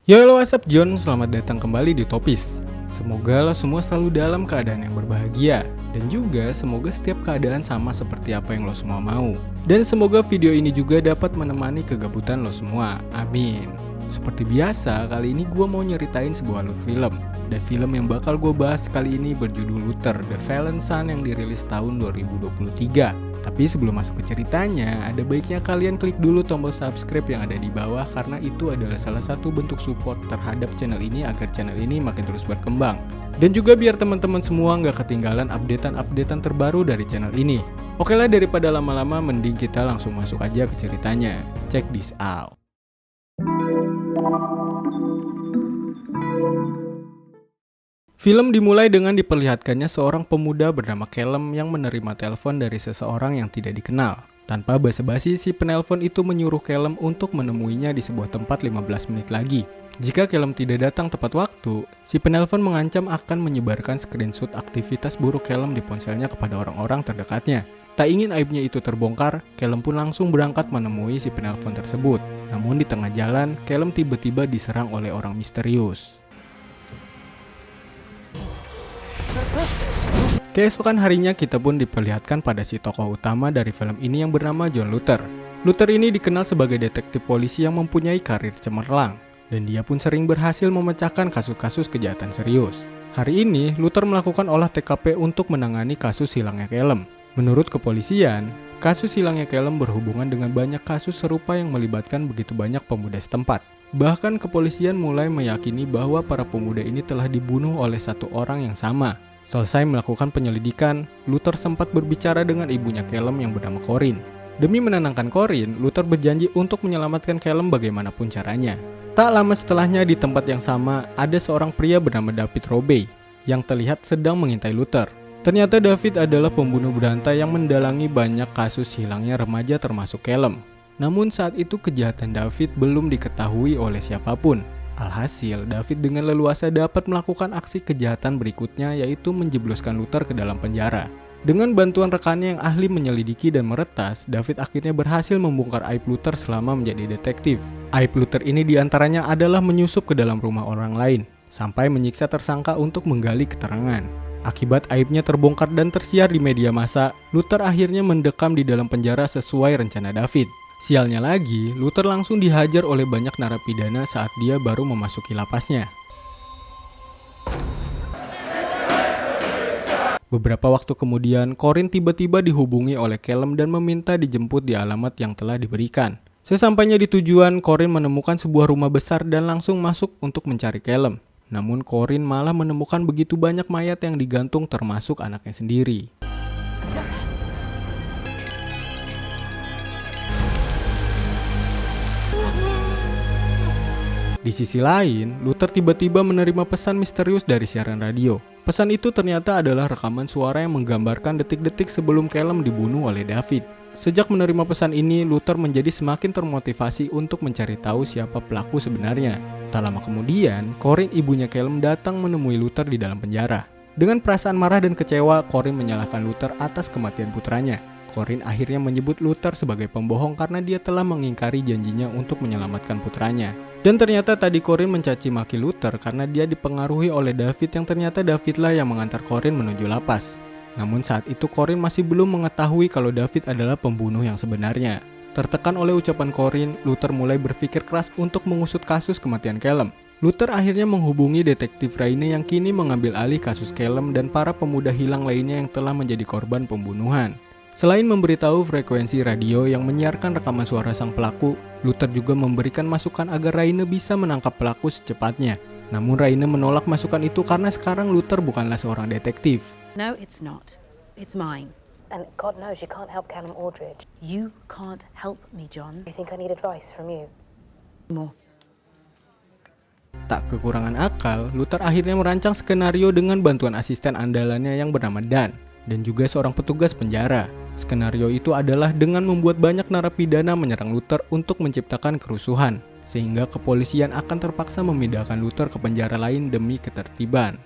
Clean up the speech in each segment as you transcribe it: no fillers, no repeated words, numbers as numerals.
Yo, halo, what's up John, selamat datang kembali di Topis. Semoga lo semua selalu dalam keadaan yang berbahagia. Dan juga semoga setiap keadaan sama seperti apa yang lo semua mau. Dan semoga video ini juga dapat menemani kegabutan lo semua, amin. Seperti biasa, kali ini gue mau nyeritain sebuah alur film. Dan film yang bakal gue bahas kali ini berjudul Luther, The Fallen Son yang dirilis tahun 2023. Tapi sebelum masuk ke ceritanya, ada baiknya kalian klik dulu tombol subscribe yang ada di bawah, karena itu adalah salah satu bentuk support terhadap channel ini agar channel ini makin terus berkembang. Dan juga biar teman-teman semua nggak ketinggalan updatean terbaru dari channel ini. Oke lah, daripada lama-lama mending kita langsung masuk aja ke ceritanya. Check this out. Film dimulai dengan diperlihatkannya seorang pemuda bernama Callum yang menerima telepon dari seseorang yang tidak dikenal. Tanpa basa-basi, si penelpon itu menyuruh Callum untuk menemuinya di sebuah tempat 15 menit lagi. Jika Callum tidak datang tepat waktu, si penelpon mengancam akan menyebarkan screenshot aktivitas buruk Callum di ponselnya kepada orang-orang terdekatnya. Tak ingin aibnya itu terbongkar, Callum pun langsung berangkat menemui si penelpon tersebut. Namun di tengah jalan, Callum tiba-tiba diserang oleh orang misterius. Keesokan harinya kita pun diperlihatkan pada si tokoh utama dari film ini yang bernama John Luther. Luther ini dikenal sebagai detektif polisi yang mempunyai karir cemerlang, dan dia pun sering berhasil memecahkan kasus-kasus kejahatan serius. Hari ini, Luther melakukan olah TKP untuk menangani kasus hilangnya Callum. Menurut kepolisian, kasus hilangnya Callum berhubungan dengan banyak kasus serupa yang melibatkan begitu banyak pemuda setempat. Bahkan kepolisian mulai meyakini bahwa para pemuda ini telah dibunuh oleh satu orang yang sama. Selesai melakukan penyelidikan, Luther sempat berbicara dengan ibunya Callum yang bernama Corinne. Demi menenangkan Corinne, Luther berjanji untuk menyelamatkan Callum bagaimanapun caranya. Tak lama setelahnya di tempat yang sama, ada seorang pria bernama David Robbey yang terlihat sedang mengintai Luther. Ternyata David adalah pembunuh berantai yang mendalangi banyak kasus hilangnya remaja termasuk Callum. Namun saat itu kejahatan David belum diketahui oleh siapapun. Alhasil, David dengan leluasa dapat melakukan aksi kejahatan berikutnya, yaitu menjebloskan Luther ke dalam penjara. Dengan bantuan rekannya yang ahli menyelidiki dan meretas, David akhirnya berhasil membongkar aib Luther selama menjadi detektif. Aib Luther ini diantaranya adalah menyusup ke dalam rumah orang lain, sampai menyiksa tersangka untuk menggali keterangan. Akibat aibnya terbongkar dan tersiar di media massa, Luther akhirnya mendekam di dalam penjara sesuai rencana David. Sialnya lagi, Luther langsung dihajar oleh banyak narapidana saat dia baru memasuki lapasnya. Beberapa waktu kemudian, Corinne tiba-tiba dihubungi oleh Callum dan meminta dijemput di alamat yang telah diberikan. Sesampainya di tujuan, Corinne menemukan sebuah rumah besar dan langsung masuk untuk mencari Callum. Namun Corinne malah menemukan begitu banyak mayat yang digantung termasuk anaknya sendiri. Di sisi lain, Luther tiba-tiba menerima pesan misterius dari siaran radio. Pesan itu ternyata adalah rekaman suara yang menggambarkan detik-detik sebelum Callum dibunuh oleh David. Sejak menerima pesan ini, Luther menjadi semakin termotivasi untuk mencari tahu siapa pelaku sebenarnya. Tak lama kemudian, Corinne, ibunya Callum, datang menemui Luther di dalam penjara. Dengan perasaan marah dan kecewa, Corinne menyalahkan Luther atas kematian putranya. Corinne akhirnya menyebut Luther sebagai pembohong karena dia telah mengingkari janjinya untuk menyelamatkan putranya. Dan ternyata tadi Corinne mencaci maki Luther karena dia dipengaruhi oleh David yang ternyata Davidlah yang mengantar Corinne menuju lapas. Namun saat itu Corinne masih belum mengetahui kalau David adalah pembunuh yang sebenarnya. Tertekan oleh ucapan Corinne, Luther mulai berpikir keras untuk mengusut kasus kematian Callum. Luther akhirnya menghubungi detektif Raine yang kini mengambil alih kasus Callum dan para pemuda hilang lainnya yang telah menjadi korban pembunuhan. Selain memberitahu frekuensi radio yang menyiarkan rekaman suara sang pelaku, Luther juga memberikan masukan agar Raine bisa menangkap pelaku secepatnya. Namun Raine menolak masukan itu karena sekarang Luther bukanlah seorang detektif. No, it's not. It's mine. And God knows you can't help Callum Aldridge. You can't help me, John. You think I need advice from you? More. Tak kekurangan akal, Luther akhirnya merancang skenario dengan bantuan asisten andalannya yang bernama Dan dan juga seorang petugas penjara. Skenario itu adalah dengan membuat banyak narapidana menyerang Luther untuk menciptakan kerusuhan, sehingga kepolisian akan terpaksa memindahkan Luther ke penjara lain demi ketertiban.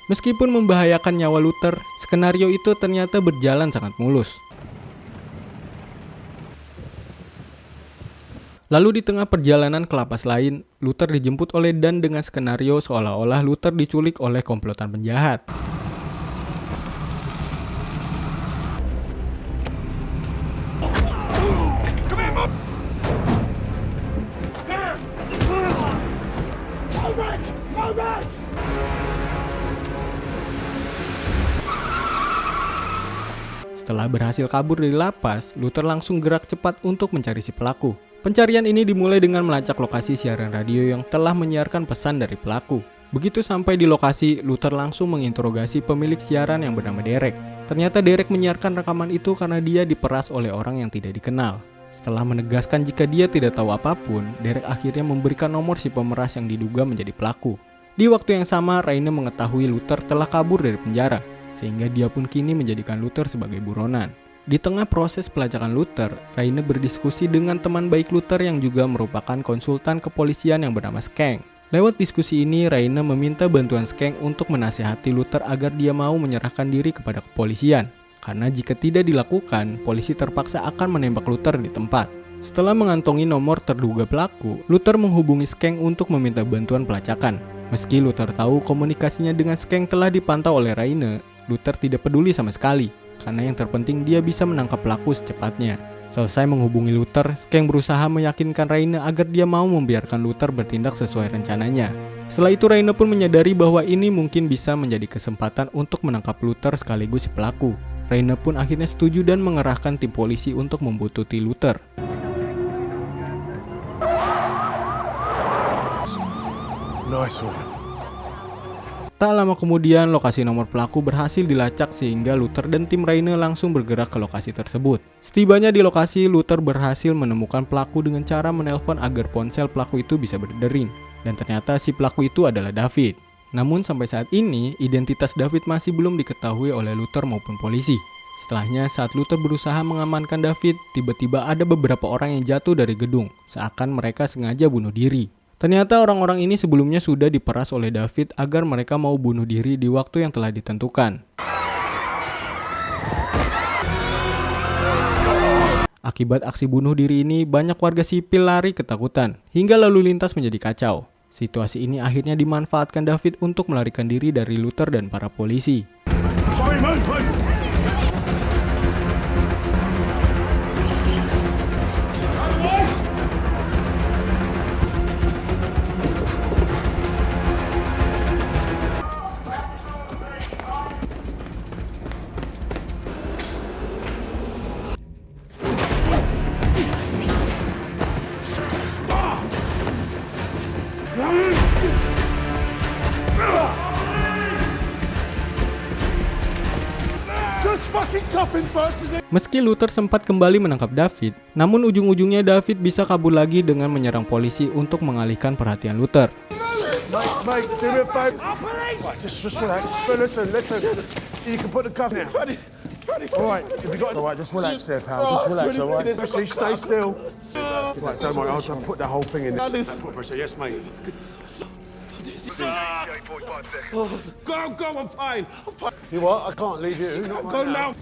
Meskipun membahayakan nyawa Luther, skenario itu ternyata berjalan sangat mulus. Lalu di tengah perjalanan ke lapas lain, Luther dijemput oleh Dan dengan skenario seolah-olah Luther diculik oleh komplotan penjahat. Setelah berhasil kabur dari lapas, Luther langsung gerak cepat untuk mencari si pelaku. Pencarian ini dimulai dengan melacak lokasi siaran radio yang telah menyiarkan pesan dari pelaku. Begitu sampai di lokasi, Luther langsung menginterogasi pemilik siaran yang bernama Derek. Ternyata Derek menyiarkan rekaman itu karena dia diperas oleh orang yang tidak dikenal. Setelah menegaskan jika dia tidak tahu apapun, Derek akhirnya memberikan nomor si pemeras yang diduga menjadi pelaku. Di waktu yang sama, Raine mengetahui Luther telah kabur dari penjara, sehingga dia pun kini menjadikan Luther sebagai buronan. Di tengah proses pelacakan Luther, Raine berdiskusi dengan teman baik Luther yang juga merupakan konsultan kepolisian yang bernama Skeng. Lewat diskusi ini, Raine meminta bantuan Skeng untuk menasihati Luther agar dia mau menyerahkan diri kepada kepolisian. Karena jika tidak dilakukan, polisi terpaksa akan menembak Luther di tempat. Setelah mengantongi nomor terduga pelaku, Luther menghubungi Skeng untuk meminta bantuan pelacakan. Meski Luther tahu komunikasinya dengan Skeng telah dipantau oleh Raine, Luther tidak peduli sama sekali. Karena yang terpenting dia bisa menangkap pelaku secepatnya. Selesai menghubungi Luther, Skeng berusaha meyakinkan Raine agar dia mau membiarkan Luther bertindak sesuai rencananya. Setelah itu Raine pun menyadari bahwa ini mungkin bisa menjadi kesempatan untuk menangkap Luther sekaligus si pelaku. Raine pun akhirnya setuju dan mengerahkan tim polisi untuk membuntuti Luther. Nice one. Tak lama kemudian, lokasi nomor pelaku berhasil dilacak sehingga Luther dan tim Raine langsung bergerak ke lokasi tersebut. Setibanya di lokasi, Luther berhasil menemukan pelaku dengan cara menelpon agar ponsel pelaku itu bisa berdering. Dan ternyata si pelaku itu adalah David. Namun sampai saat ini, identitas David masih belum diketahui oleh Luther maupun polisi. Setelahnya, saat Luther berusaha mengamankan David, tiba-tiba ada beberapa orang yang jatuh dari gedung, seakan mereka sengaja bunuh diri. Ternyata orang-orang ini sebelumnya sudah diperas oleh David agar mereka mau bunuh diri di waktu yang telah ditentukan. Akibat aksi bunuh diri ini, banyak warga sipil lari ketakutan, hingga lalu lintas menjadi kacau. Situasi ini akhirnya dimanfaatkan David untuk melarikan diri dari Luther dan para polisi. Meski Luther sempat kembali menangkap David, namun ujung-ujungnya David bisa kabur lagi dengan menyerang polisi untuk mengalihkan perhatian Luther. Mate, do me a favour. Right, just relax. Listen. You can put the cuff in. Alright, if you got... Alright, just relax there, pal. Just relax, alright? Stay still. Right, don't worry, I'll just put that whole thing in there. Put pressure, yes, mate. Go, I'm fine. You what? I can't leave you. Go now.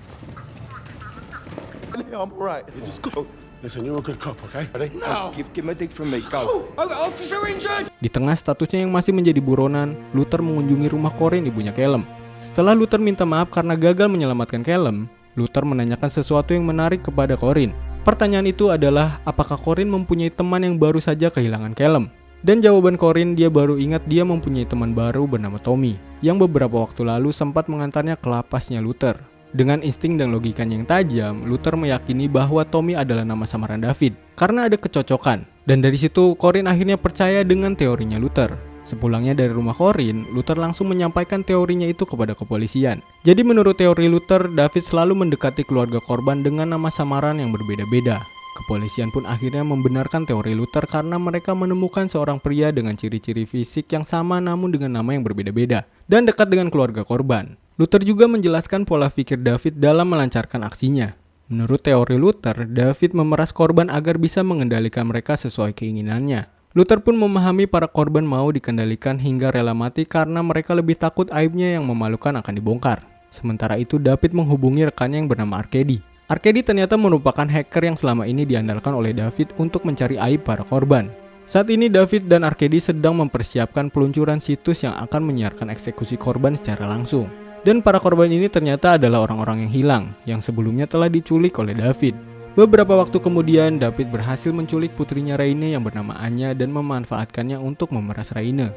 I'm alright. You just go. Listen, you're a good cop, okay? Ready? No. Give him a dig from me. Go. Officer injured. Di tengah statusnya yang masih menjadi buronan, Luther mengunjungi rumah Corinne, ibunya Callum. Setelah Luther minta maaf karena gagal menyelamatkan Callum, Luther menanyakan sesuatu yang menarik kepada Corinne. Pertanyaan itu adalah apakah Corinne mempunyai teman yang baru saja kehilangan Callum. Dan jawaban Corinne, dia baru ingat dia mempunyai teman baru bernama Tommy, yang beberapa waktu lalu sempat mengantarnya ke lapasnya Luther. Dengan insting dan logikanya yang tajam, Luther meyakini bahwa Tommy adalah nama samaran David, karena ada kecocokan. Dan dari situ, Corinne akhirnya percaya dengan teorinya Luther. Sepulangnya dari rumah Corinne, Luther langsung menyampaikan teorinya itu kepada kepolisian. Jadi menurut teori Luther, David selalu mendekati keluarga korban dengan nama samaran yang berbeda-beda. Kepolisian pun akhirnya membenarkan teori Luther karena mereka menemukan seorang pria dengan ciri-ciri fisik yang sama namun dengan nama yang berbeda-beda dan dekat dengan keluarga korban. Luther juga menjelaskan pola pikir David dalam melancarkan aksinya. Menurut teori Luther, David memeras korban agar bisa mengendalikan mereka sesuai keinginannya. Luther pun memahami para korban mau dikendalikan hingga rela mati karena mereka lebih takut aibnya yang memalukan akan dibongkar. Sementara itu David menghubungi rekannya yang bernama Arkady. Arkady ternyata merupakan hacker yang selama ini diandalkan oleh David untuk mencari aib para korban. Saat ini David dan Arkady sedang mempersiapkan peluncuran situs yang akan menyiarkan eksekusi korban secara langsung. Dan para korban ini ternyata adalah orang-orang yang hilang, yang sebelumnya telah diculik oleh David. Beberapa waktu kemudian, David berhasil menculik putrinya Raine yang bernama Anya dan memanfaatkannya untuk memeras Raine.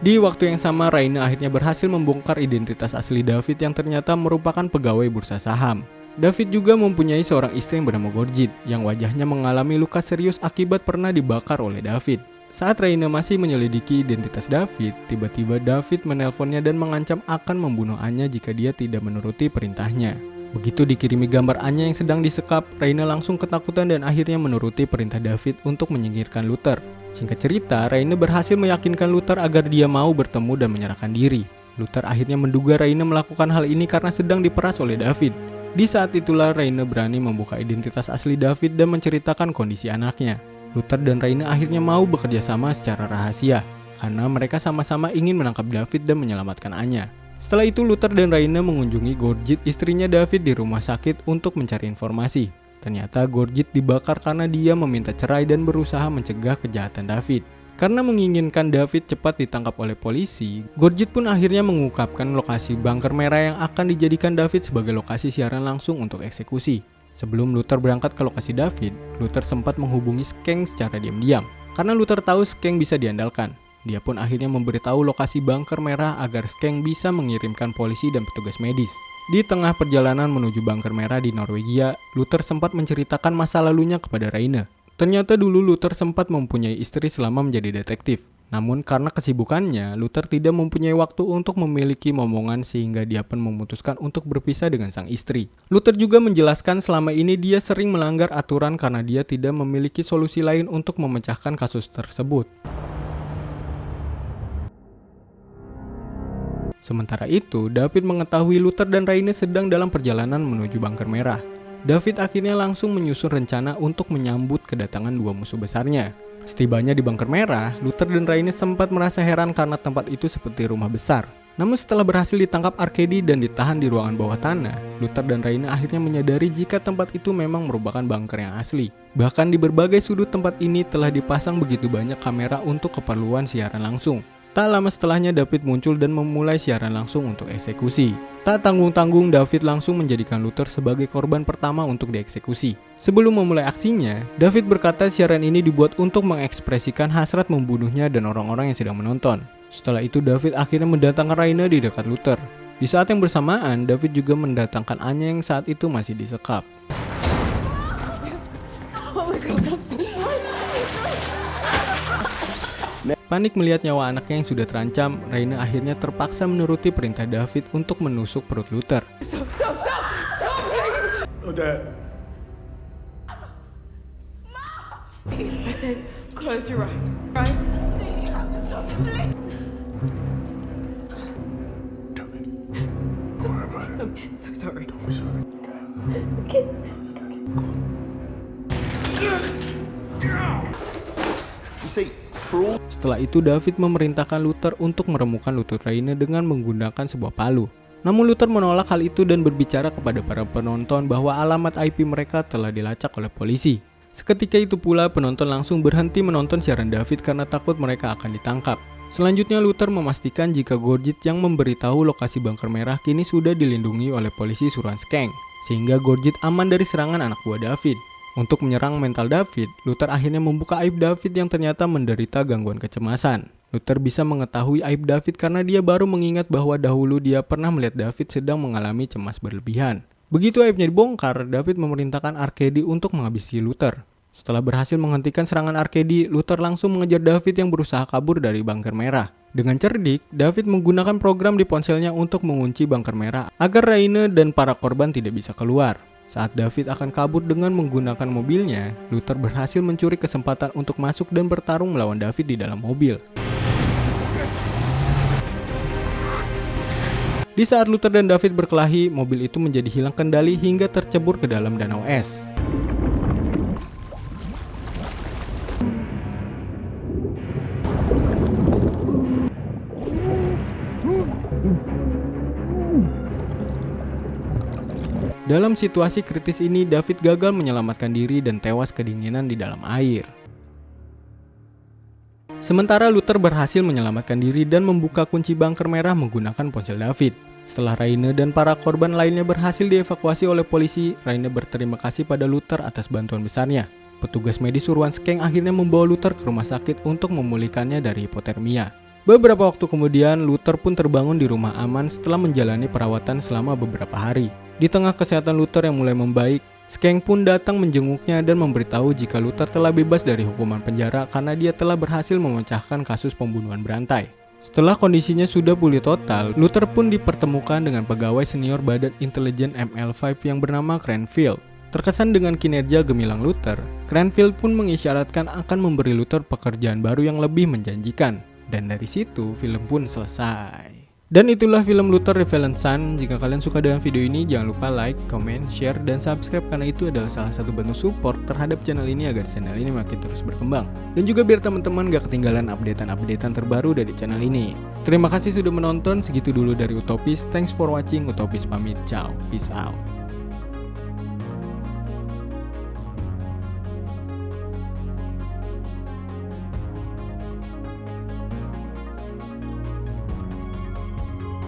Di waktu yang sama, Raine akhirnya berhasil membongkar identitas asli David yang ternyata merupakan pegawai bursa saham. David juga mempunyai seorang istri yang bernama Gorgit, yang wajahnya mengalami luka serius akibat pernah dibakar oleh David. Saat Raine masih menyelidiki identitas David, tiba-tiba David menelponnya dan mengancam akan membunuh Anya jika dia tidak menuruti perintahnya. Begitu dikirimi gambar Anya yang sedang disekap, Raine langsung ketakutan dan akhirnya menuruti perintah David untuk menyingkirkan Luther. Singkat cerita, Raine berhasil meyakinkan Luther agar dia mau bertemu dan menyerahkan diri. Luther akhirnya menduga Raine melakukan hal ini karena sedang diperas oleh David. Di saat itulah Raine berani membuka identitas asli David dan menceritakan kondisi anaknya. Luther dan Raine akhirnya mau bekerja sama secara rahasia karena mereka sama-sama ingin menangkap David dan menyelamatkan Anya. Setelah itu Luther dan Raine mengunjungi Gorgit, istrinya David, di rumah sakit untuk mencari informasi. Ternyata Gorgit dibakar karena dia meminta cerai dan berusaha mencegah kejahatan David. Karena menginginkan David cepat ditangkap oleh polisi, Gorgit pun akhirnya mengungkapkan lokasi bunker merah yang akan dijadikan David sebagai lokasi siaran langsung untuk eksekusi. Sebelum Luther berangkat ke lokasi David, Luther sempat menghubungi Skeng secara diam-diam. Karena Luther tahu Skeng bisa diandalkan, dia pun akhirnya memberitahu lokasi bunker merah agar Skeng bisa mengirimkan polisi dan petugas medis. Di tengah perjalanan menuju bunker merah di Norwegia, Luther sempat menceritakan masa lalunya kepada Raine. Ternyata dulu Luther sempat mempunyai istri selama menjadi detektif. Namun karena kesibukannya, Luther tidak mempunyai waktu untuk memiliki momongan sehingga dia pun memutuskan untuk berpisah dengan sang istri. Luther juga menjelaskan selama ini dia sering melanggar aturan karena dia tidak memiliki solusi lain untuk memecahkan kasus tersebut. Sementara itu, David mengetahui Luther dan Raine sedang dalam perjalanan menuju bunker merah. David akhirnya langsung menyusun rencana untuk menyambut kedatangan dua musuh besarnya. Setibanya di bunker merah, Luther dan Raine sempat merasa heran karena tempat itu seperti rumah besar. Namun setelah berhasil ditangkap Arkady dan ditahan di ruangan bawah tanah, Luther dan Raine akhirnya menyadari jika tempat itu memang merupakan bunker yang asli. Bahkan di berbagai sudut tempat ini telah dipasang begitu banyak kamera untuk keperluan siaran langsung. Tak lama setelahnya David muncul dan memulai siaran langsung untuk eksekusi. Tak tanggung-tanggung, David langsung menjadikan Luther sebagai korban pertama untuk dieksekusi. Sebelum memulai aksinya, David berkata siaran ini dibuat untuk mengekspresikan hasrat membunuhnya dan orang-orang yang sedang menonton. Setelah itu David akhirnya mendatangkan Raine di dekat Luther. Di saat yang bersamaan, David juga mendatangkan Anya yang saat itu masih disekap. Oh my God, I'm so Panik melihat nyawa anaknya yang sudah terancam, Raine akhirnya terpaksa menuruti perintah David untuk menusuk perut Luther. Stop, please! Oh, Dad. I said, close your eyes. Right? I'm so sorry. You see, for all Setelah itu David memerintahkan Luther untuk meremukkan lutut Raine dengan menggunakan sebuah palu. Namun Luther menolak hal itu dan berbicara kepada para penonton bahwa alamat IP mereka telah dilacak oleh polisi. Seketika itu pula penonton langsung berhenti menonton siaran David karena takut mereka akan ditangkap. Selanjutnya Luther memastikan jika Gorgit yang memberitahu lokasi bunker merah kini sudah dilindungi oleh polisi suruhan Skeng, sehingga Gorgit aman dari serangan anak buah David. Untuk menyerang mental David, Luther akhirnya membuka aib David yang ternyata menderita gangguan kecemasan. Luther bisa mengetahui aib David karena dia baru mengingat bahwa dahulu dia pernah melihat David sedang mengalami cemas berlebihan. Begitu aibnya dibongkar, David memerintahkan Arkady untuk menghabisi Luther. Setelah berhasil menghentikan serangan Arkady, Luther langsung mengejar David yang berusaha kabur dari bunker merah. Dengan cerdik, David menggunakan program di ponselnya untuk mengunci bunker merah agar Raine dan para korban tidak bisa keluar. Saat David akan kabur dengan menggunakan mobilnya, Luther berhasil mencuri kesempatan untuk masuk dan bertarung melawan David di dalam mobil. Di saat Luther dan David berkelahi, mobil itu menjadi hilang kendali hingga tercebur ke dalam danau es. Dalam situasi kritis ini, David gagal menyelamatkan diri dan tewas kedinginan di dalam air. Sementara Luther berhasil menyelamatkan diri dan membuka kunci bunker merah menggunakan ponsel David. Setelah Raine dan para korban lainnya berhasil dievakuasi oleh polisi, Raine berterima kasih pada Luther atas bantuan besarnya. Petugas medis suruhan Skeng akhirnya membawa Luther ke rumah sakit untuk memulihkannya dari hipotermia. Beberapa waktu kemudian, Luther pun terbangun di rumah aman setelah menjalani perawatan selama beberapa hari. Di tengah kesehatan Luther yang mulai membaik, Skeng pun datang menjenguknya dan memberitahu jika Luther telah bebas dari hukuman penjara karena dia telah berhasil memecahkan kasus pembunuhan berantai. Setelah kondisinya sudah pulih total, Luther pun dipertemukan dengan pegawai senior Badan Intelijen ML5 yang bernama Cranfield. Terkesan dengan kinerja gemilang Luther, Cranfield pun mengisyaratkan akan memberi Luther pekerjaan baru yang lebih menjanjikan. Dan dari situ film pun selesai. Dan itulah film Luther Revenant Son. Jika kalian suka dengan video ini, jangan lupa like, comment, share, dan subscribe karena itu adalah salah satu bentuk support terhadap channel ini agar channel ini makin terus berkembang. Dan juga biar teman-teman gak ketinggalan updatean terbaru dari channel ini. Terima kasih sudah menonton, segitu dulu dari Utopis. Thanks for watching, Utopis pamit, ciao, peace out.